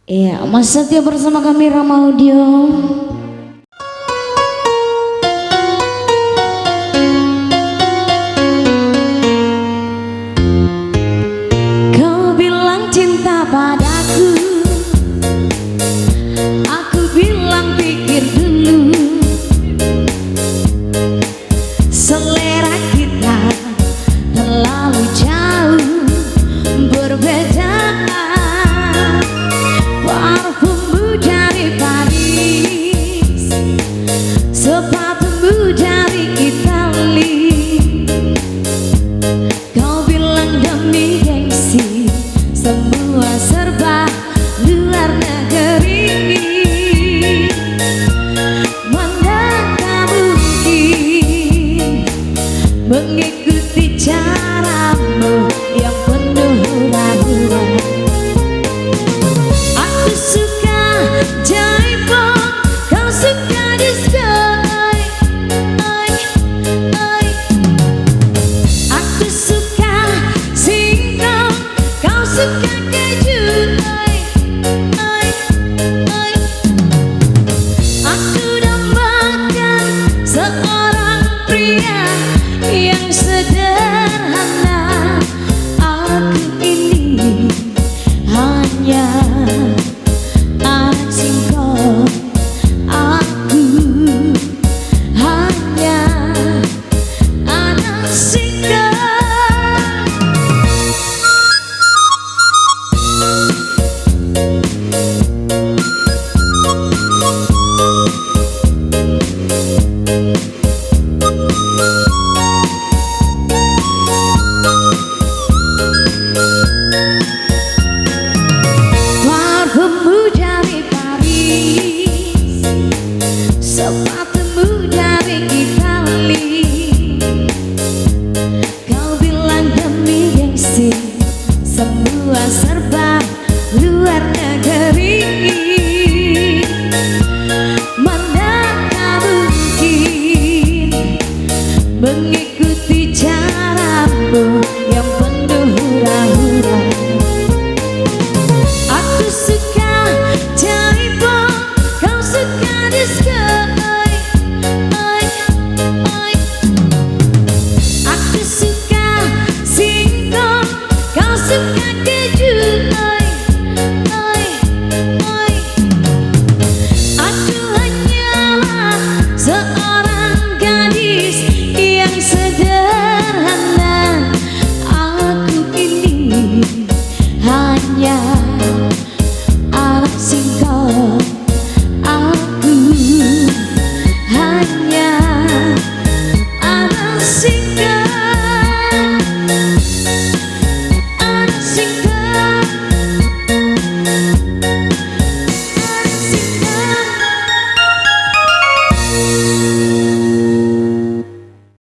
Iya, Mas Setia bersama kami Rama Audio. Kau bilang cinta padaku, aku bilang pikir dulu. Selera kita terlalu jauh berbeda. Parfummu dari Paris, sepatumu dari Itali. Kau bilang demi gengsi, semua serba luar negeri. Manakah mungkin mengikuti caramu yang penuh hura-hura. Aku suka jaipong, kau suka disco. Aku suka singkong, kau suka keju. Aku dambakan seorang pria yang sederhana. Aku ini hanya anak singkong. Aku hanya anak singkong. Parfummu dari Paris, sepatumu dari Itali. Kau bilang demi gengsi, semua serba luar negeri. Manakah mungkin mengikuti caramu yang penuh hura-hura. Aku suka jaipong, kau suka disco. Aku suka singkong, kau suka keju. Aku hanyalah seorang gadis yang sederhana. Aku ini hanya anak singkong. Aku hanya anak singkong. Anak singkong.